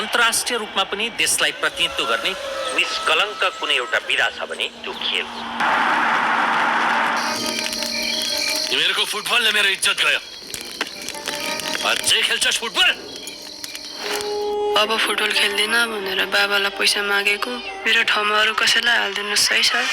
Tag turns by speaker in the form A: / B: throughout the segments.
A: अन्तर्राष्ट्रिय रूपमा पनि देशलाई प्रतिनिधित्व गर्ने निष्कलङ्क कुनै एउटा विधा छ भने त्यो खेल हो।
B: तिमीहरूको फुटबलले मेरो इज्जत गयो। अझै खेल्छस् फुटबल?
C: अब फुटबल खेल्दिन भनेर बाबालाई पैसा मागेको, मेरो ठाउँमा अरू कसैलाई हालिदिनुहोस् है सर।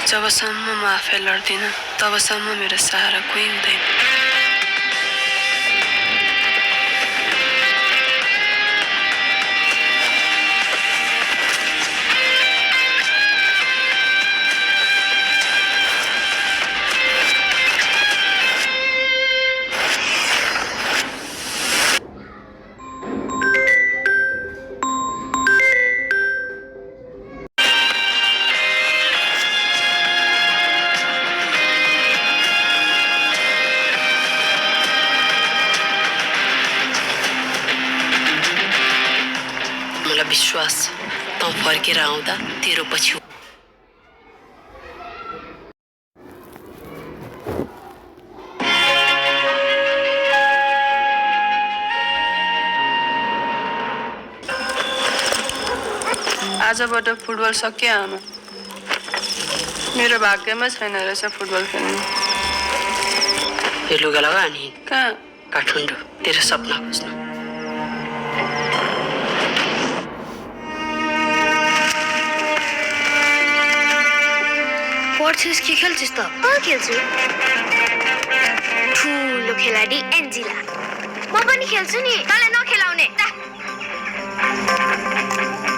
C: जबसम्म म आफै लड्दिन तबसम्म मेरो सहारा कोही हुँदैन। विश्वास त फर्केर आउँदा तेरो पछि आजबाट फुटबल सकियो आमा। मेरो भाग्यमा छैन रहेछ फुटबल खेल्नु।
D: यो लुगा लगा नि
C: कहाँ?
D: काठमाडौँ तेरो सपना खोज्नु।
E: पढ्छस् कि खेल्छस् त? खेल्छु। ठुलो खेलाडी एन्जिला। म पनि खेल्छु नि। तँलाई नखेलाउने।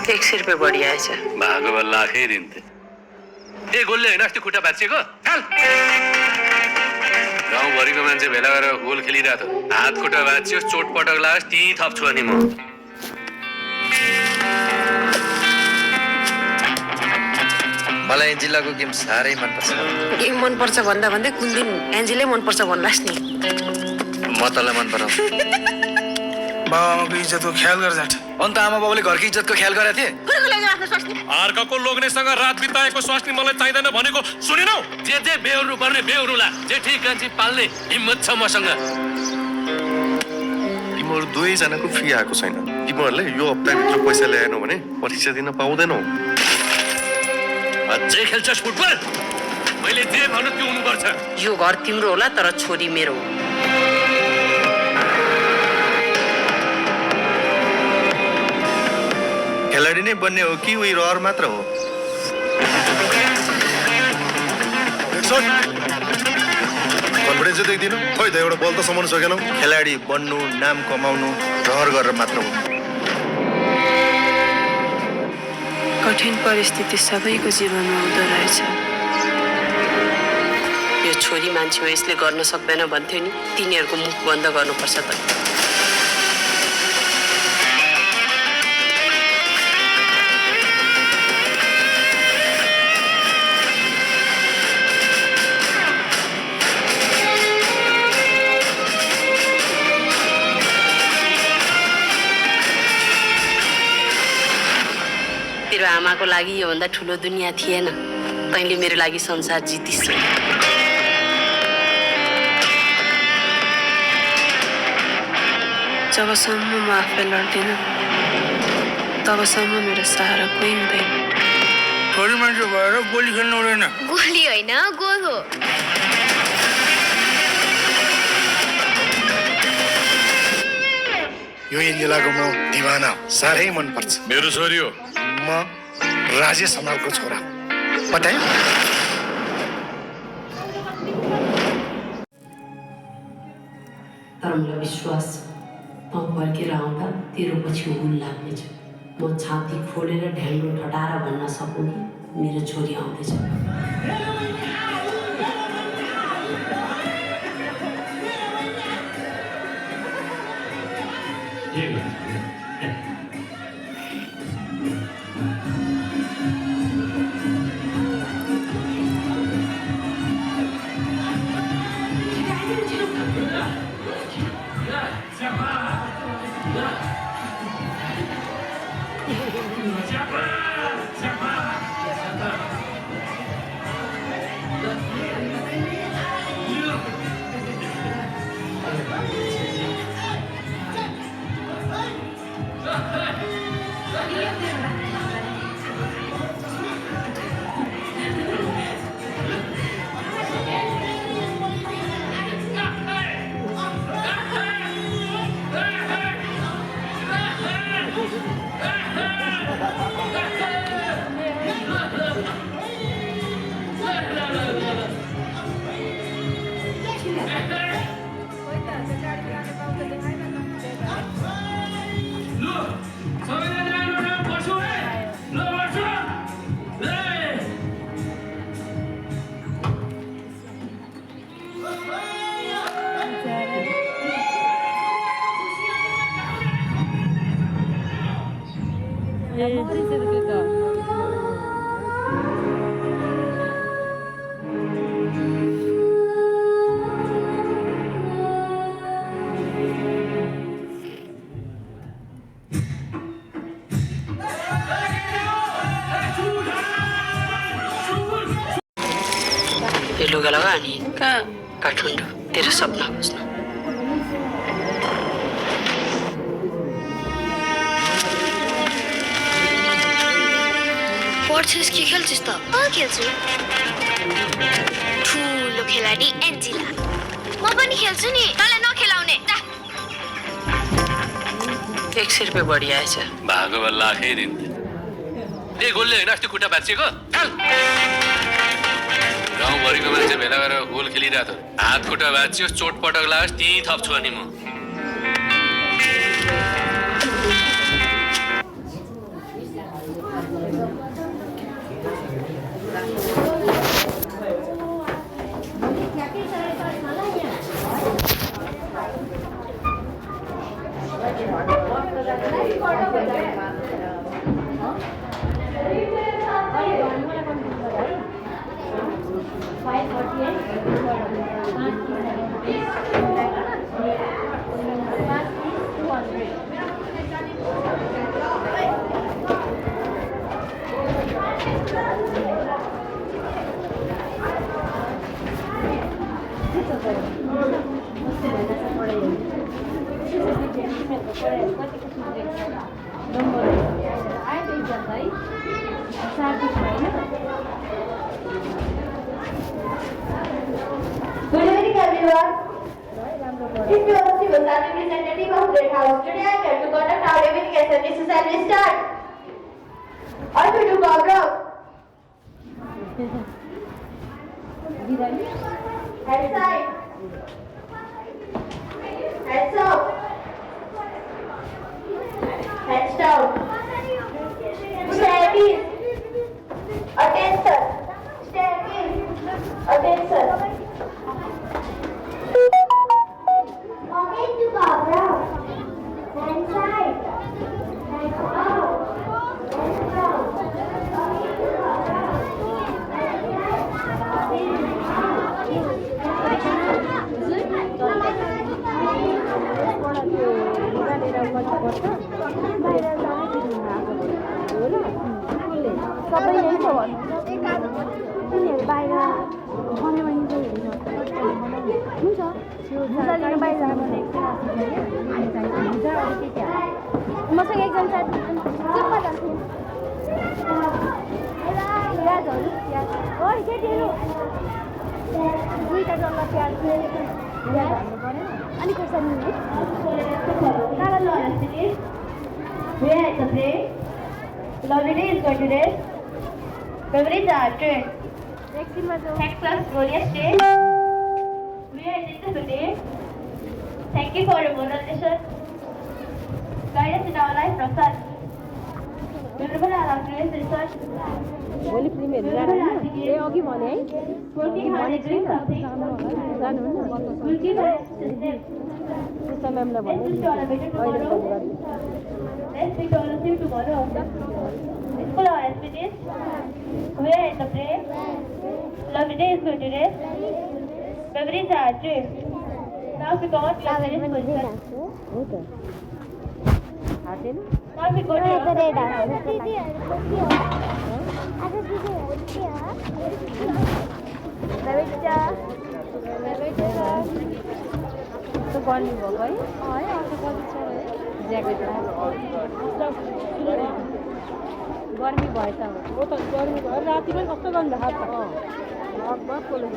D: 100 रुपियाँ बढी आएछ।
B: भागो बल्ल लाखै दिन्थे। ए गोलले होइन अस्ति खुट्टा भाँचिएको? चल। गाउँभरिको मान्छे भेला गरेर गोल खेलिरहेको थियो। हात खुट्टा भाँचियोस्, चोटपटक लागोस्, त्यहीँ थप्छु अनि म।
F: मलाई एन्जिलाको गेम साह्रै मनपर्छ।
D: गेम मनपर्छ भन्दा भन्दै कुन दिन एन्जिलै मनपर्छ भन्लास् नि।
F: म तँलाई मन पराउँछु।
G: बाबाआमाको इज्जतको ख्याल गर जाट।
F: अन्त आमा बाबुले घरको इज्जतको ख्याल गरेको थिए?
B: अर्काको लोग्नेसँग रात बिताएको स्वास्नी मलाई चाहिँदैन भनेको सुनेनौ? जे बेहोर्नु पर्ने बेहोर्नुला। जे ठिक कान्छी पाल्ने हिम्मत छ मसँग।
H: तिमीहरू दुवैजनाको फी आएको छैन। तिमीहरूले यो हप्ताभित्र पैसा ल्याएनौ भने परीक्षा दिन पाउँदैनौ।
B: अझै खेल्छस् फुटबल? मैले जे भन्नु त्यो हुनुपर्छ।
D: यो घर तिम्रो होला तर छोरी मेरो हो।
H: खेलाडी नै बन्ने हो कि उही रहर मात्र हो? कन्फिडेन्स देख्दिनु। खोइ त एउटा बल त समाउन सकेनौ। खेलाडी बन्नु, नाम कमाउनु रहर गरेर मात्र हो।
C: कठिन परिस्थिति सबैको जीवनमा हुँदो रहेछ।
D: यो छोरी मान्छे हो यसले गर्न सक्दैन भन्थ्यो नि, तिनीहरूको मुख बन्द गर्नुपर्छ त। तेरो आमाको लागि योभन्दा ठुलो दुनियाँ थिएन। तैँले मेरो लागि संसार जितिस्।
C: जबसम्म म आफै लड्दिन तबसम्म मेरो सहारा कोही हुँदैन।
G: छोरी मान्छे भएर गोली खेल्नु हुँदैन।
E: गोली होइन, गोल हो।
H: यो एन्जिलाको म दिवाना साह्रै मनपर्छ।
B: मेरो छोरी हो।
H: म राजेश हमालको छोरा। बताए?
D: तर मलाई विश्वास त फर्केर आउँदा तेरो पछि हुन लाग्नेछ। म छाती खोलेर ढ्याङ्ग्रो ठटाएर भन्न सकौँ कि मेरो छोरी आउँदैछ। यो लुगा लगा अनि
C: कहाँ
D: काठमाडौँ तेरो सपना खोज्न
E: पढ्छस् कि खेल्छस् त खेल्छु ठुलो खेलाडी एन्जिला म पनि खेल्छु नि तँलाई नखेलाउने
D: 100 रुपियाँ बढी आएछ
B: भागो लाखै दिन्थे ए गोलले होइन अस्ति खुट्टा भाँचिएको गाउँभरिको मान्छे भेला गरेर गोल खेलिरहेको थियो हात खुट्टा भाँचियो चोटपटक लाग्योस् त्यहीँ थप्छु अनि म
I: Good evening, everyone. This is your representative of Red House. Today I am here to conduct our evening assembly. So shall we start? On to do Gaurav. Head side. Heads up. Heads down. Stand in. Attention. Stand in. Attention. Walking to Gaurav. Hand side. Hand up. Hand down. Walking to Gaurav. Hand side.
J: सबै यही छ भन्नु तिनीहरू बाहिर भन्यो भने चाहिँ हुन्छ मुसाले बाहिर जानु मसँग एकजना साथी चुपमा जान्थ्यो केटीहरू दुईवटा डल्ला प्याज हाल्नु पऱ्यो अनि खोर्सानी काला
I: Where is the plate? Lovely is going to rest. Beverages are trained. Thanks class, glorious day. Where is it today? Thank you for your moral lesson. Guide us in our life, Prasad. Memorable are our greatest research. Memorable are the games. Working hard and doing something. We'll give our system. Let's wish you all a better tomorrow. Let's meet all of you tomorrow. School our SPTs. Where is the play? Lovely day is going to rest. Beverages are trained. Now Traffic on
J: कागज पनि
I: your
J: दिइराख्छु हो त
I: traffic on
J: आज
I: your
J: red हाल्छ दिदीहरुको के हो आज दिदीहरु के हो बेबिचा
C: त्यो गर्नु भएको है
J: है आज कति छ
C: ज्याकेट गर्मी भएछ
J: हो त गर्मी भयो राति पनि कस्तो गन्ध हात लगभग कोले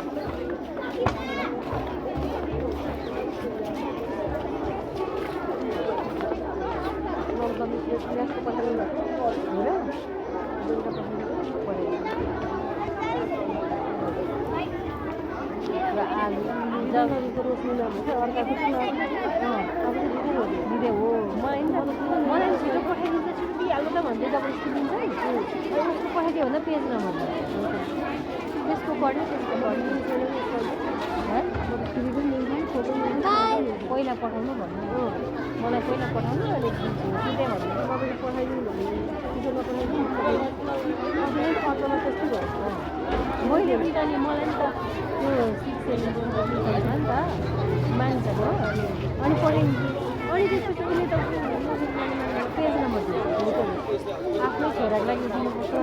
C: दिँदै हो मलाई छिटो पठाइदिन्छ छिटो दिइहाल्नु त भन्दै जबरजस्ती दिन्छ नि उसको पठाइदियो भने पेज नम्बर त्यसको पढ्ने पहिला पठाउनु भन्नु हो मलाई पहिला पठाउनु अनि दिन्छु सिधै भन्नु तपाईँले पठाइदिनु भने छिटो नपठाइदिनु मैले दिँदा नि मलाई नि त त्यो 6 7 नि त मान्छ हो अनि पठाइदिन्छु अनि त्यसपछि उसले त पेज नम्बर दिन्छ आफ्नै छोराको लागि दिनुपर्छ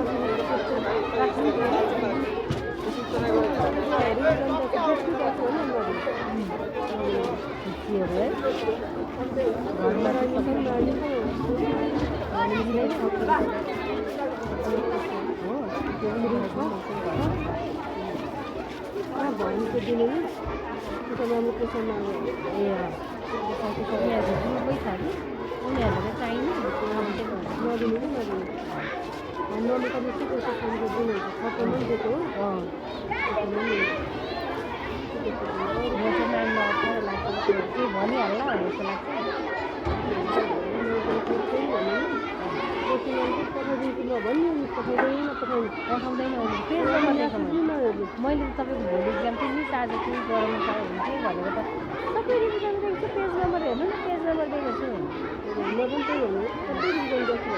J: भनेको दिने नि राम्रो पैसा माग्यो
C: उनीहरूलाई चाहिने
J: नदिनु कि नदिनु हामीले त बेसी पैसा खानु दिनुहुन्छ खर्चमा पनि दिएको हो
C: के भनिहाल्ला जस्तो लाग्छ पठाउँदैन मैले तपाईँको भोलि इक्जाम चाहिँ नि आज चाहिँ गराउनु पाएँ भने चाहिँ भनेको त सबै रिभिजन गरेको छु पेज नम्बर हेर्नु न पेज नम्बर दिएको छु
J: म पनि त्यही भन्नु सबै रिभिजन गर्छु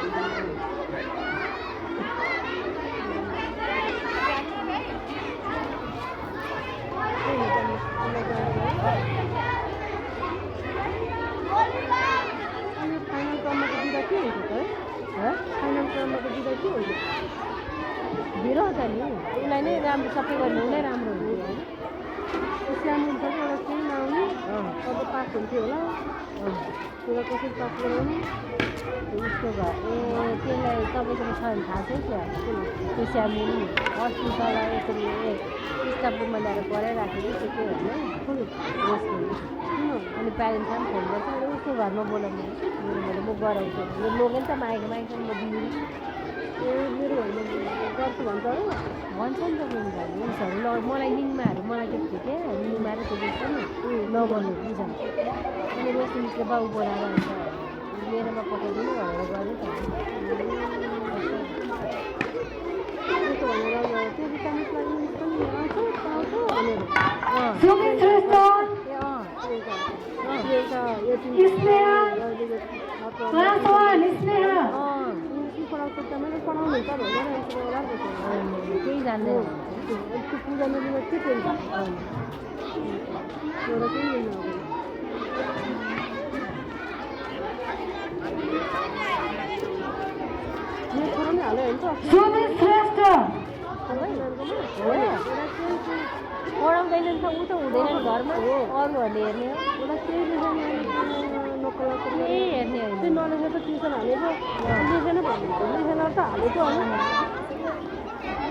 J: फाइनल क्रमको दिँदा के हुन्छ त फाइनल क्रमको दिँदा के हुन्छ
C: ढिलो हुन्छ नि उसलाई नै राम्रो सबै गर्नु नै राम्रो हुन्छ
J: इस्लाम हुन्छ कि एउटा केही नआउने अब पास हुन्थ्यो होला त्यसलाई कसरी पास गराउने
C: उसको घर त्यसलाई तपाईँसँग छ भने थाहा छ त्यो स्यामुनी अस्ति तल यसरी स्टाफरुममा ल्याएर पढाइराखेको त्यो के भन्नु अनि प्यारेन्ट्सलाई पनि फोन गर्छ अनि उसको घरमा बोलाउनु भने म गराउँछु यो लोगेन त मागेको म दिनु
J: मेरो घरमा गर्छु भन्छ हो
C: भन्छ नि त उसहरू ल मलाई निङमाहरू मलाई त्यस्तो के निङमा र त्यो देख्छ नि नगर्नु बुझ अनि रोशनीको बाउ बोलाएर हुन्छ मेरोमा पठाइदिनु भनेर गरेँ त
J: त्यसो भनेर त्यो विटामिन्स लागि पनि आउँछ भनेर पढाउनु त भनेर
C: केही जान्दैन
J: पूजा नदीमा के पेन्छ एउटा केही लिनु मेरो छोरा नै हाल्यो
C: पढाउँदैन नि त ऊ त हुँदैन घरमा अरूहरूले हेर्ने हो
J: एउटा केही नकला
C: केही हेर्ने होइन
J: त्यो नलेखेर त ट्युसन हालेको लेखेन भन्नुहुन्छ लेखेर त हालेको होइन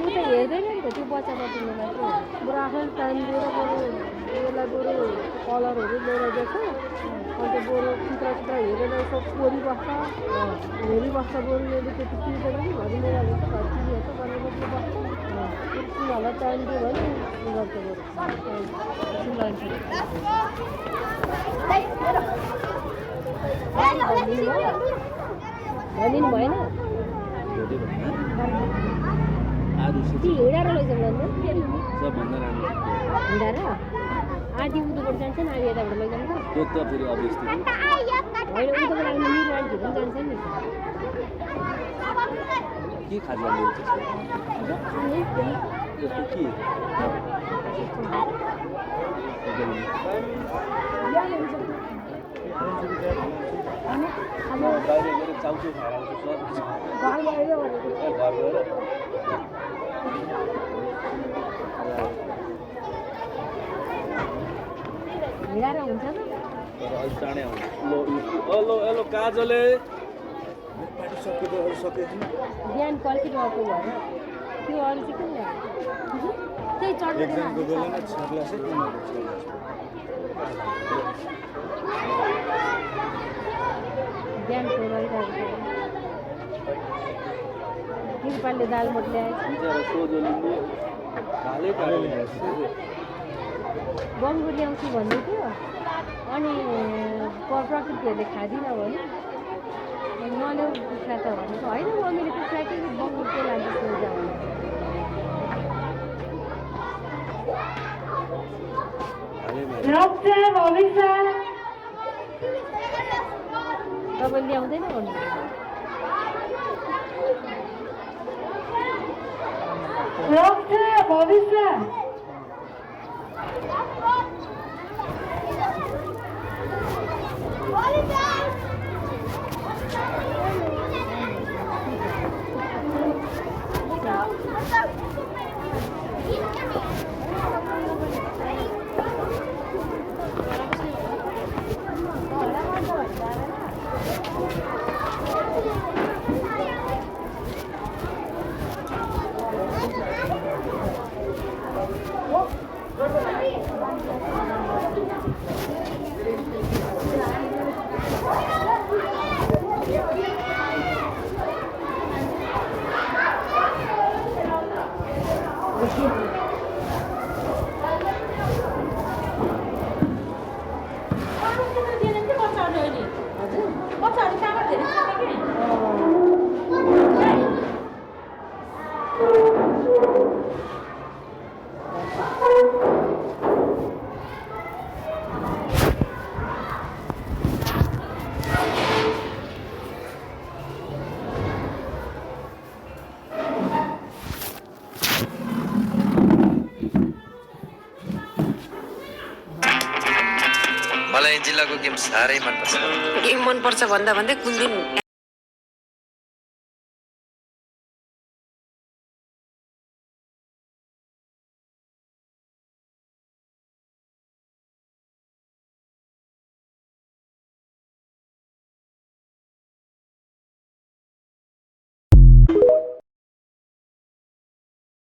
C: ऊ त हेर्दैन नि त त्यो बच्चा बच्चाले मात्र
J: बरु आफैले टाइम दिएर बरु यसलाई बरु कलरहरू लिएर दिएको अन्त बरु चित्र हेरेर यसो कोरिबस्छ हेरिबस्छ बरु यसले त्यति तिर्दैन कि घरि मेरो घर चिजहरू त गरेर बस्छ तिनीहरूलाई टाइम दियो भने गर्छ
C: भनिदिनु भएन हिँडाएर लैजाउँ
K: सबभन्दा राम्रो
C: हिँडाएर आधी उदोबाट जान्छ नि आधी यताबाट लैजाउँ त
K: त्यो त फेरि अभियसली
C: होइन उदोको लागि मेरो आन्टी पनि जान्छ नि
K: के खाजा ल्याउँछ त्यसको के
J: बिहान हुन्छ अनि अब
K: बाहिर गएर चाउचो खाएर आउँछु सर
J: घर गएर भनेको
K: घर गएर
C: हिँडेर हुन्छ त
K: तर अलिक चाँडै आउँछ लो हेलो काजले
C: बिहान पर्खिनु आएको भएर त्यो अरू चाहिँ किन ल्याएको त्यही चढ्दैन बिहान गरिरहेको तिरपालले दालमोट ल्याएछ बङ्गु ल्याउँछु भन्दै थियो अनि प्रकृतिहरूले खाँदिनँ भने नल्याउ कुखुरा त भनेको होइन मम्मीले कुखुरा के बङ्गु के लान्छ सोझा भने तपाईँ ल्याउँदैन भन्नु
F: मलाई जिल्लाको गेम साह्रै मनपर्छ
D: गेम मनपर्छ भन्दा भन्दै कुन दिन